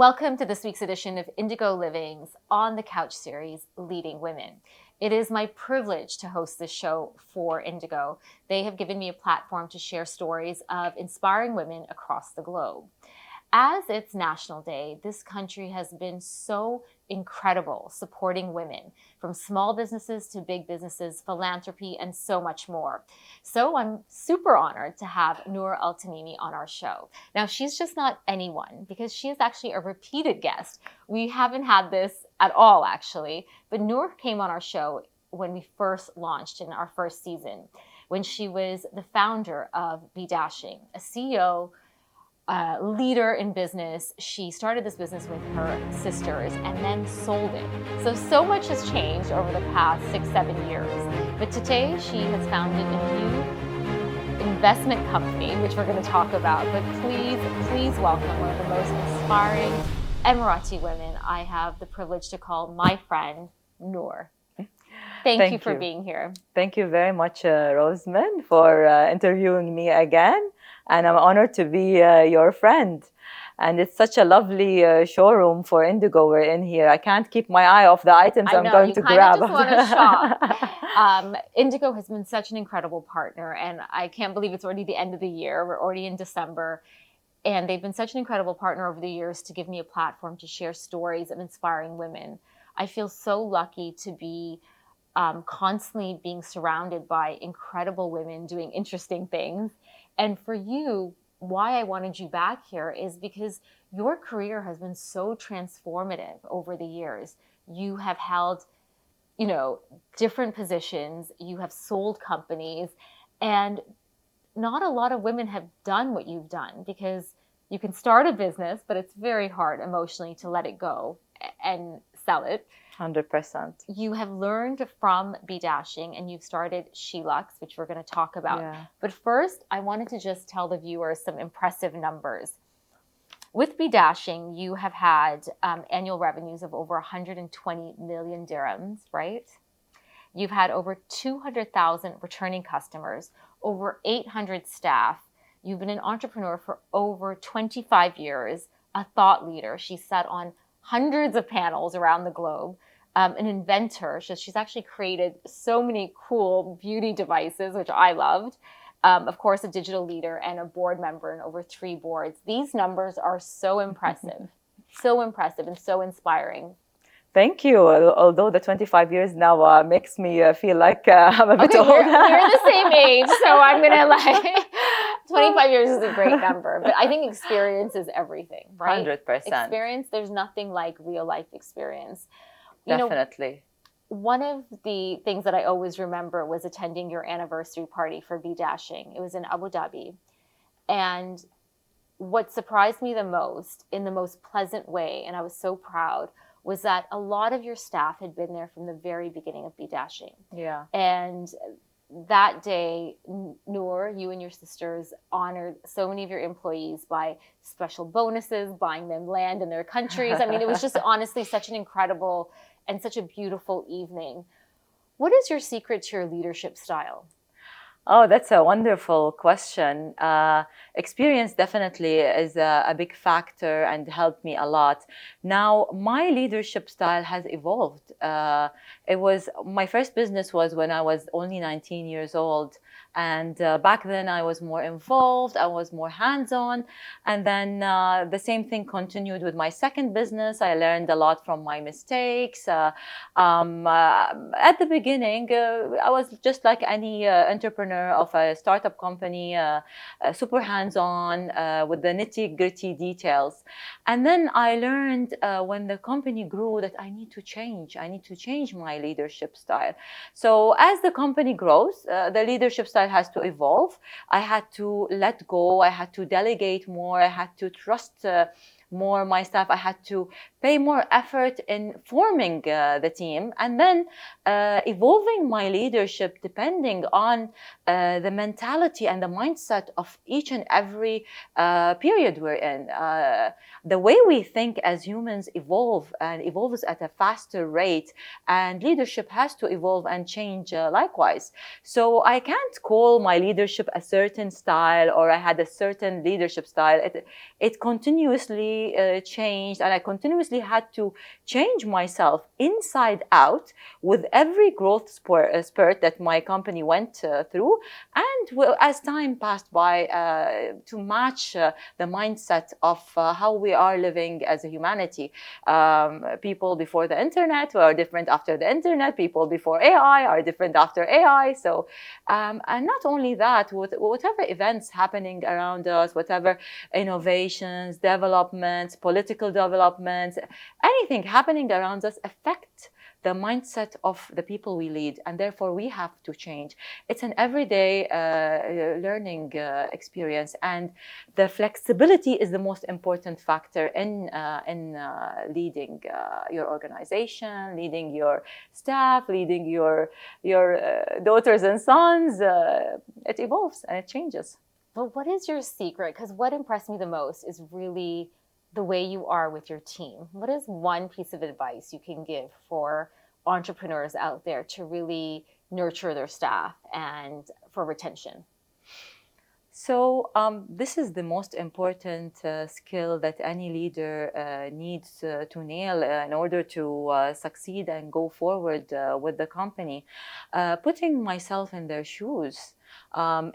Welcome to this week's edition of Indigo Living's On the Couch series, Leading Women. It is my privilege to host this show for Indigo. They have given me a platform to share stories of inspiring women across the globe. As it's National Day, this country has been so incredible supporting women, from small businesses to big businesses, philanthropy, and so much more. So I'm super honored to have Noor Tamimi on our show. Now, she's just not anyone, because she is actually a repeated guest. We haven't had this at all, actually, but Noor came on our show when we first launched in our first season, when she was the founder of Be Dashing, a CEO, leader in business. She started this business with her sisters and then sold it. So much has changed over the past 6-7 years. But today she has founded a new investment company, which we're going to talk about. But please welcome one of the most inspiring Emirati women I have the privilege to call my friend, Noor. Thank you for being here. Thank you very much, Rosemin, for interviewing me again. And I'm honored to be your friend. And it's such a lovely showroom for Indigo we're in here. I can't keep my eye off the items I'm going to grab. I just want to shop. Indigo has been such an incredible partner, and I can't believe it's already the end of the year. We're already in December. And they've been such an incredible partner over the years to give me a platform to share stories of inspiring women. I feel so lucky to be constantly being surrounded by incredible women doing interesting things. And for you, why I wanted you back here is because your career has been so transformative over the years. You have held, different positions. You have sold companies, and not a lot of women have done what you've done, because you can start a business, but it's very hard emotionally to let it go and sell it. 100%. You have learned from Be Dashing, and you've started She-Lux, which we're going to talk about. Yeah. But first, I wanted to just tell the viewers some impressive numbers. With Be Dashing, you have had annual revenues of over 120 million dirhams, right? You've had over 200,000 returning customers, over 800 staff. You've been an entrepreneur for over 25 years, a thought leader. She sat on hundreds of panels around the globe, an inventor. She's actually created so many cool beauty devices, which I loved. Of course, a digital leader and a board member in over 3 boards. These numbers are so impressive, so impressive and so inspiring. Thank you. Although the 25 years now makes me feel like I'm a bit old. We're the same age, so I'm going to 25 years is a great number, but I think experience is everything, right? 100%. Experience, there's nothing like real life experience. Definitely. One of the things that I always remember was attending your anniversary party for Be Dashing. It was in Abu Dhabi. And what surprised me the most, in the most pleasant way, and I was so proud, was that a lot of your staff had been there from the very beginning of Be Dashing. Yeah. And that day, Noor, you and your sisters honored so many of your employees by special bonuses, buying them land in their countries. I mean, it was just honestly such an incredible and such a beautiful evening. What is your secret to your leadership style? Oh, that's a wonderful question. Experience definitely is a big factor and helped me a lot. Now, my leadership style has evolved. My first business was when I was only 19 years old. And back then I was more involved, I was more hands-on. And then the same thing continued with my second business. I learned a lot from my mistakes. At the beginning, I was just like any entrepreneur of a startup company, super hands-on with the nitty-gritty details. And then I learned when the company grew that I need to change my leadership style. So as the company grows, the leadership style has to evolve. I had to let go. I had to delegate more. I had to trust more my staff. I had to pay more effort in forming the team, and then evolving my leadership depending on the mentality and the mindset of each and every period we're in. The way we think as humans evolves at a faster rate, and leadership has to evolve and change likewise. So I can't call my leadership a certain style, or I had a certain leadership style. It continuously continuously changed, and I continuously had to change myself inside out with every growth spurt that my company went through. And as time passed by, to match the mindset of how we are living as a humanity. People before the internet were different after the internet. People before AI are different after AI. So, and not only that, whatever events happening around us, whatever innovations, developments, political developments, anything happening around us affect the mindset of the people we lead, and therefore we have to change. It's an everyday learning experience, and the flexibility is the most important factor in leading your organization, leading your staff, leading your daughters and sons. It evolves and it changes. But what is your secret? Because what impressed me the most is really the way you are with your team. What is one piece of advice you can give for entrepreneurs out there to really nurture their staff and for retention? So this is the most important skill that any leader needs to nail in order to succeed and go forward with the company. Putting myself in their shoes.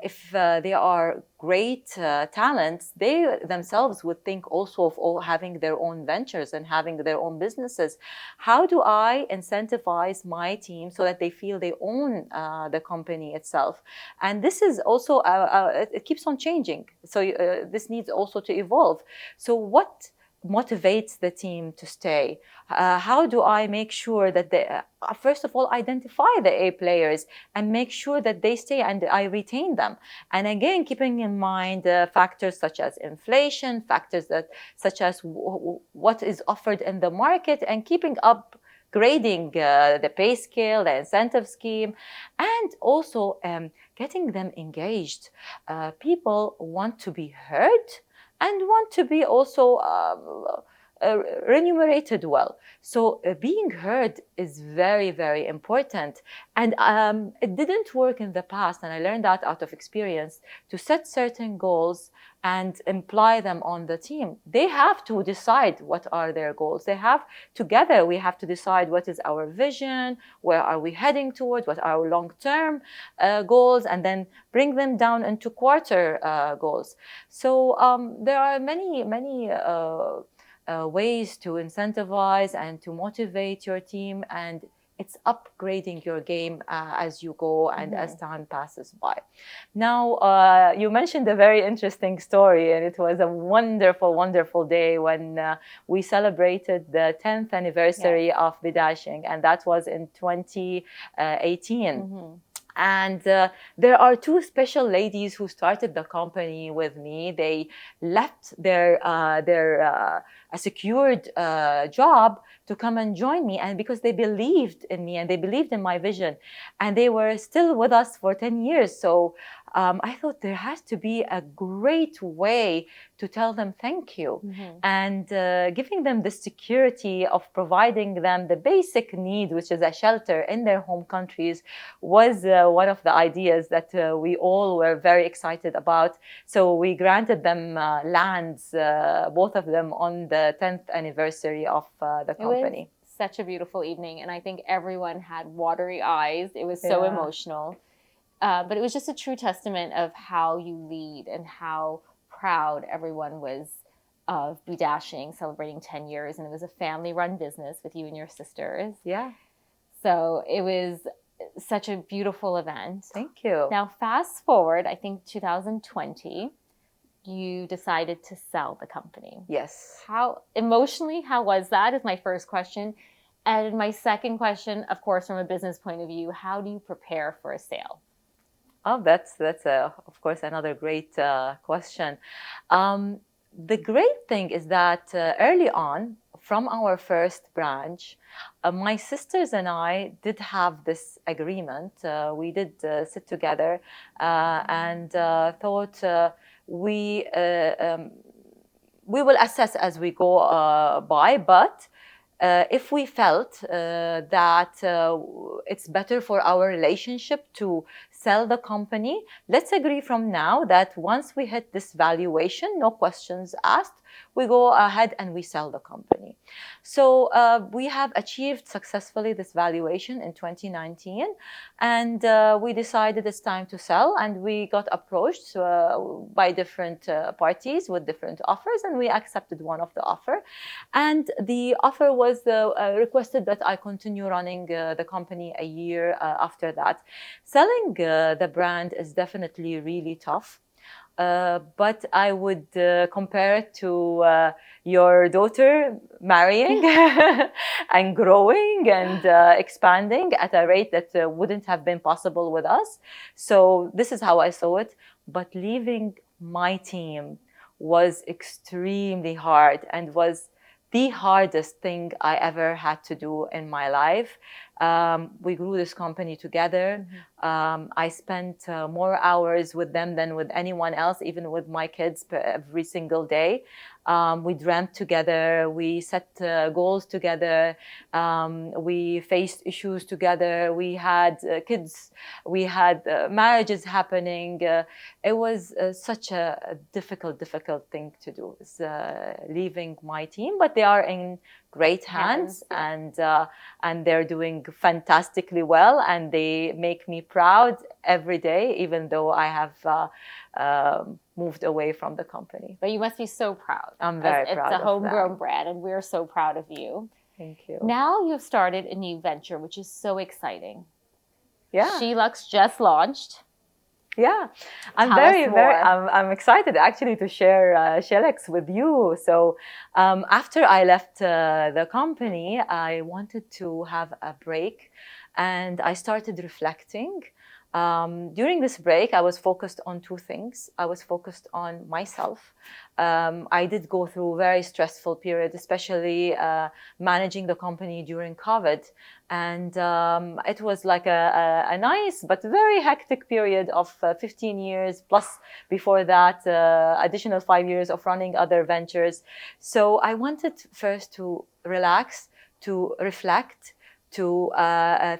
If they are great talents, they themselves would think also of having their own ventures and having their own businesses. How do I incentivize my team so that they feel they own the company itself? And this is also, it keeps on changing. So this needs also to evolve. So what motivates the team to stay? How do I make sure that they, first of all, identify the A players and make sure that they stay and I retain them? And again, keeping in mind factors such as inflation, factors such as what is offered in the market, and keeping up grading the pay scale, the incentive scheme, and also getting them engaged. People want to be heard and want to be also remunerated well. So being heard is very, very important. And it didn't work in the past, and I learned that out of experience, to set certain goals and imply them on the team. They have to decide what are their goals. They have, together, we have to decide what is our vision, where are we heading towards, what are our long-term goals, and then bring them down into quarter goals. So there are many ways to incentivize and to motivate your team, and it's upgrading your game as you go and as time passes by. Now, you mentioned a very interesting story, and it was a wonderful, wonderful day when we celebrated the 10th anniversary of Bidashing, and that was in 2018. And there are two special ladies who started the company with me. They left their a secured job to come and join me, and because they believed in me and they believed in my vision, and they were still with us for 10 years. So I thought there has to be a great way to tell them thank you, and giving them the security of providing them the basic need, which is a shelter in their home countries, was one of the ideas that we all were very excited about. So we granted them lands, both of them, on the 10th anniversary of the company. It was such a beautiful evening, and I think everyone had watery eyes. It was so emotional. But it was just a true testament of how you lead and how proud everyone was of Bidashing, celebrating 10 years. And it was a family-run business with you and your sisters. Yeah. So it was such a beautiful event. Thank you. Now, fast forward, I think 2020, you decided to sell the company. Yes. How emotionally, how was that, is my first question. And my second question, of course, from a business point of view, how do you prepare for a sale? Oh, that's of course another great question. The great thing is that early on, from our first branch, my sisters and I did have this agreement. We did sit together and thought we will assess as we go by, but if we felt that it's better for our relationship to sell the company, let's agree from now that once we hit this valuation, no questions asked, we go ahead and we sell the company. So we have achieved successfully this valuation in 2019, and we decided it's time to sell, and we got approached by different parties with different offers, and we accepted one of the offer. And the offer was requested that I continue running the company a year after that. Selling the brand is definitely really tough. But I would compare it to your daughter marrying and growing and expanding at a rate that wouldn't have been possible with us. So this is how I saw it. But leaving my team was extremely hard and was the hardest thing I ever had to do in my life. We grew this company together. I spent more hours with them than with anyone else, even with my kids every single day. We dreamt together. We set goals together. We faced issues together. We had kids. We had marriages happening. It was such a difficult thing to do, leaving my team. But they are in great hands, and they're doing fantastically well, and they make me proud every day, even though I have moved away from the company. But you must be so proud. I'm very proud. It's a homegrown brand, and we're so proud of you. Thank you. Now you've started a new venture, which is so exciting. Yeah. She-Luxe just launched. Yeah, I'm excited actually to share She-Luxe with you. So after I left the company, I wanted to have a break, and I started reflecting. During this break, I was focused on two things. I was focused on myself. I did go through a very stressful period, especially managing the company during COVID. And it was like a nice but very hectic period of 15 years, plus before that, additional 5 years of running other ventures. So I wanted first to relax, to reflect, to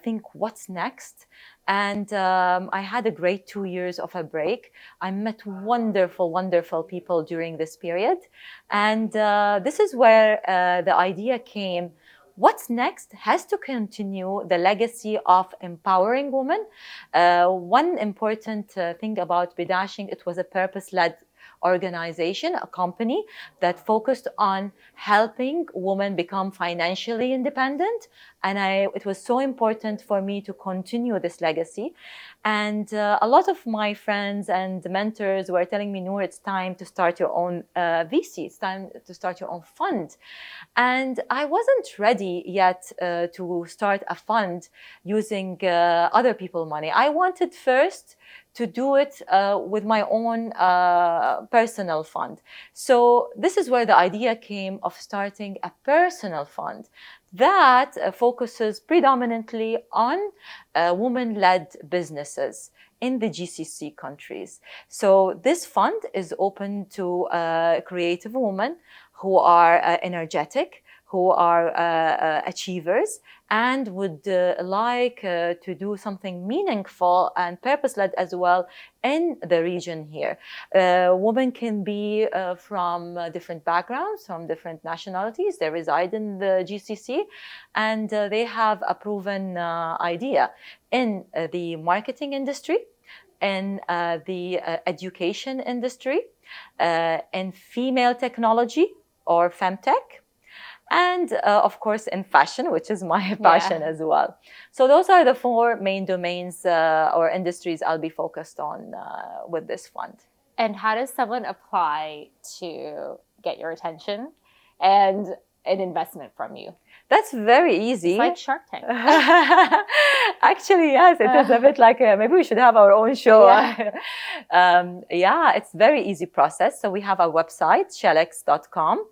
think what's next. And I had a great 2 years of a break. I met wonderful people during this period. And this is where the idea came. What's next has to continue the legacy of empowering women. One important thing about Bidashing, it was a purpose-led organization, a company that focused on helping women become financially independent. And it was so important for me to continue this legacy. And a lot of my friends and mentors were telling me, Noor, it's time to start your own VC. It's time to start your own fund. And I wasn't ready yet to start a fund using other people's money. I wanted first to do it with my own personal fund. So this is where the idea came of starting a personal fund that focuses predominantly on women-led businesses in the GCC countries. So this fund is open to creative women who are energetic, who are achievers, and would like to do something meaningful and purpose-led as well in the region here. Women can be from different backgrounds, from different nationalities. They reside in the GCC, and they have a proven idea in the marketing industry, in the education industry, in female technology or femtech, and of course in fashion, which is my passion as well. So those are the 4 main domains or industries I'll be focused on with this fund. And how does someone apply to get your attention and an investment from you? That's very easy. It's like Shark Tank. Actually, yes, it is a bit like maybe we should have our own show. Yeah, it's very easy process. So we have a website, sheluxe.com,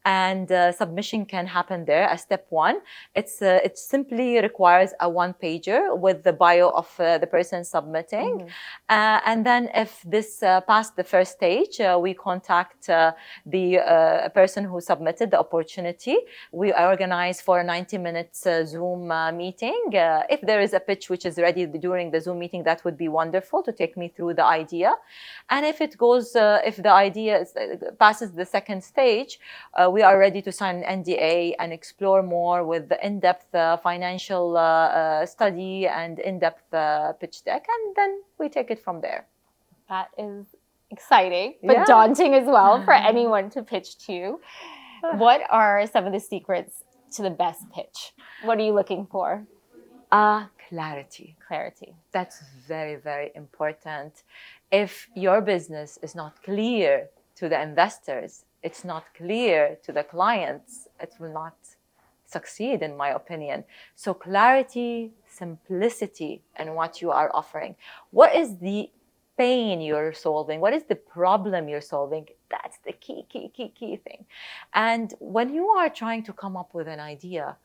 and submission can happen there as step one. It simply requires a one-pager with the bio of the person submitting. And then if this passed the first stage, we contact the person who submitted the opportunity. We organize for a 90 minutes Zoom meeting. If there is a pitch which is ready during the Zoom meeting, that would be wonderful to take me through the idea. And if it goes, if the idea passes the second stage, we are ready to sign an NDA and explore more with the in-depth financial study and in-depth pitch deck, and then we take it from there. That is exciting, but daunting as well for anyone to pitch to. What are some of the secrets to the best pitch? What are you looking for? Clarity. Clarity. That's very, very important. If your business is not clear to the investors, it's not clear to the clients, it will not succeed, in my opinion. So clarity, simplicity in what you are offering. What is the pain you're solving? What is the problem you're solving? That's the key thing. And when you are trying to come up with an idea,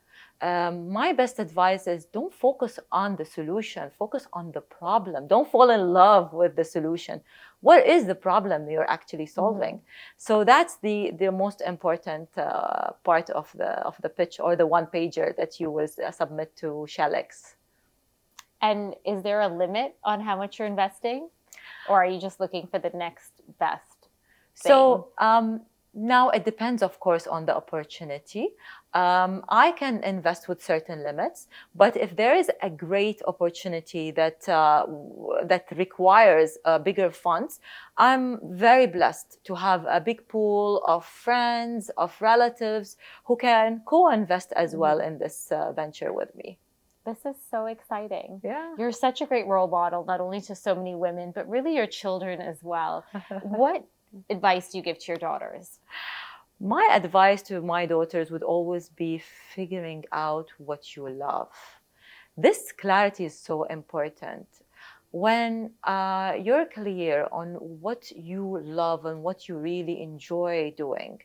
my best advice is don't focus on the solution, focus on the problem. Don't fall in love with the solution. What is the problem you're actually solving? So that's the most important part of the pitch, or the one pager that you will submit to Shellex. And is there a limit on how much you're investing, or are you just looking for the next best thing? So now it depends, of course, on the opportunity. I can invest with certain limits, but if there is a great opportunity that requires bigger funds, I'm very blessed to have a big pool of friends, of relatives who can co-invest as well in this venture with me. This is so exciting. Yeah. You're such a great role model, not only to so many women, but really your children as well. What advice do you give to your daughters? My advice to my daughters would always be figuring out what you love. This clarity is so important. When you're clear on what you love and what you really enjoy doing,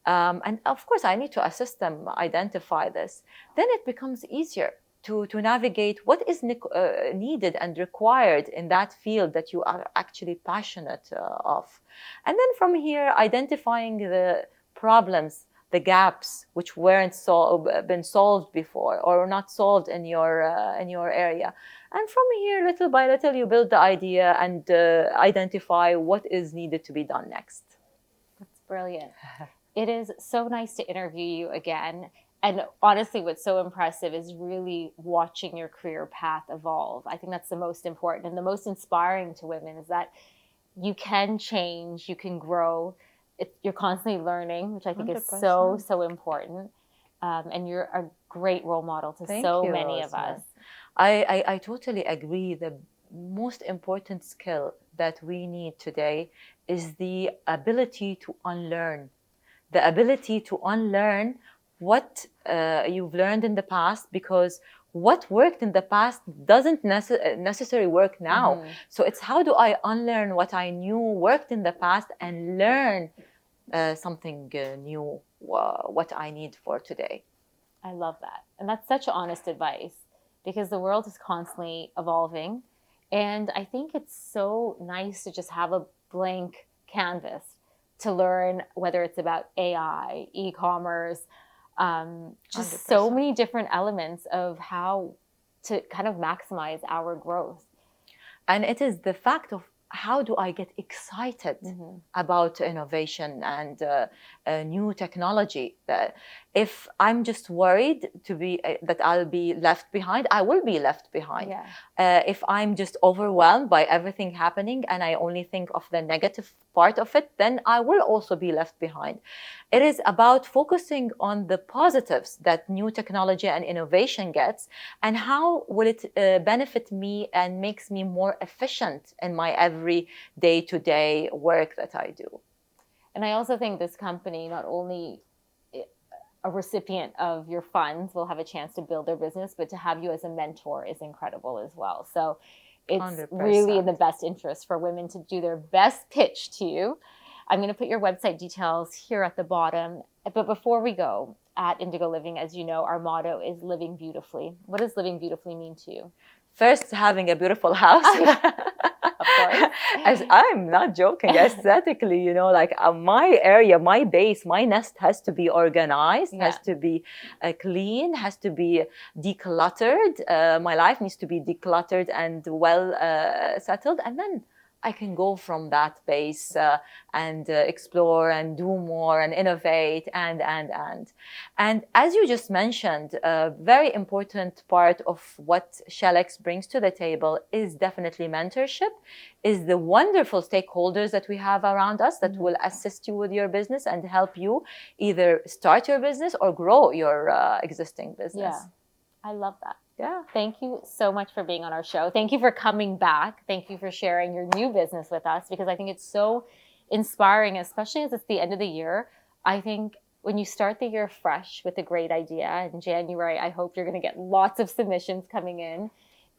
and of course I need to assist them identify this, then it becomes easier to navigate what is needed and required in that field that you are actually passionate of. And then from here, identifying the problems, the gaps which weren't been solved before or not solved in your area. And from here, little by little, you build the idea and identify what is needed to be done next. That's brilliant. It is so nice to interview you again. And honestly, what's so impressive is really watching your career path evolve. I think that's the most important and the most inspiring to women, is that you can change, you can grow. You're constantly learning, which I think 100%. Is so important. And you're a great role model to so many of us. I totally agree. The most important skill that we need today is the ability to unlearn. The ability to unlearn what you've learned in the past, because what worked in the past doesn't necessarily work now. So it's how do I unlearn what I knew worked in the past and learn something new, what I need for today. I love that. And that's such honest advice, because the world is constantly evolving. And I think it's so nice to just have a blank canvas to learn, whether it's about AI, e-commerce, just 100%. So many different elements of how to kind of maximize our growth. And it is the fact of how do I get excited about innovation and new technology? That if I'm just worried that I'll be left behind, I will be left behind. Yeah. If I'm just overwhelmed by everything happening and I only think of the negative part of it, then I will also be left behind. It is about focusing on the positives that new technology and innovation gets, and how will it benefit me and makes me more efficient in my every day-to-day work that I do. And I also think this company, not only a recipient of your funds will have a chance to build their business, but to have you as a mentor is incredible as well. So it's 100%. Really in the best interest for women to do their best pitch to you. I'm going to put your website details here at the bottom. But before we go, at Indigo Living, as you know, our motto is living beautifully. What does living beautifully mean to you? First, having a beautiful house. Of course. As I'm not joking, aesthetically, you know, like my area, my base, my nest has to be organized, Yeah. has to be clean, has to be decluttered. My life needs to be decluttered and well settled. And then I can go from that base and explore and do more and innovate and as you just mentioned, a very important part of what Shellx brings to the table is definitely mentorship, is the wonderful stakeholders that we have around us that will assist you with your business and help you either start your business or grow your existing business. Yeah, I love that. Yeah. Thank you so much for being on our show. Thank you for coming back. Thank you for sharing your new business with us, because I think it's so inspiring, especially as it's the end of the year. I think when you start the year fresh with a great idea in January, I hope you're going to get lots of submissions coming in.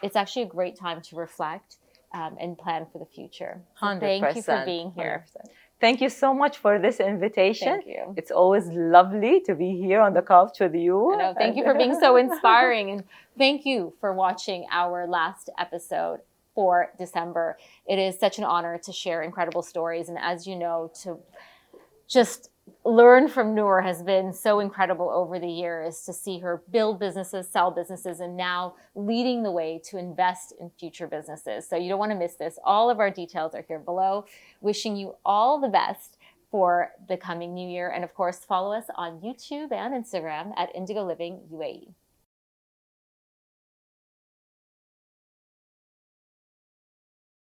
It's actually a great time to reflect and plan for the future. So 100%. thank you for being here. 100%. Thank you so much for this invitation. Thank you. It's always lovely to be here on the couch with you. I know. Thank you for being so inspiring. And thank you for watching our last episode for December. It is such an honor to share incredible stories. And as you know, to just learn from Noor has been so incredible over the years, to see her build businesses, sell businesses, and now leading the way to invest in future businesses. So you don't want to miss this. All of our details are here below. Wishing you all the best for the coming new year. And of course, follow us on YouTube and Instagram at Indigo Living UAE.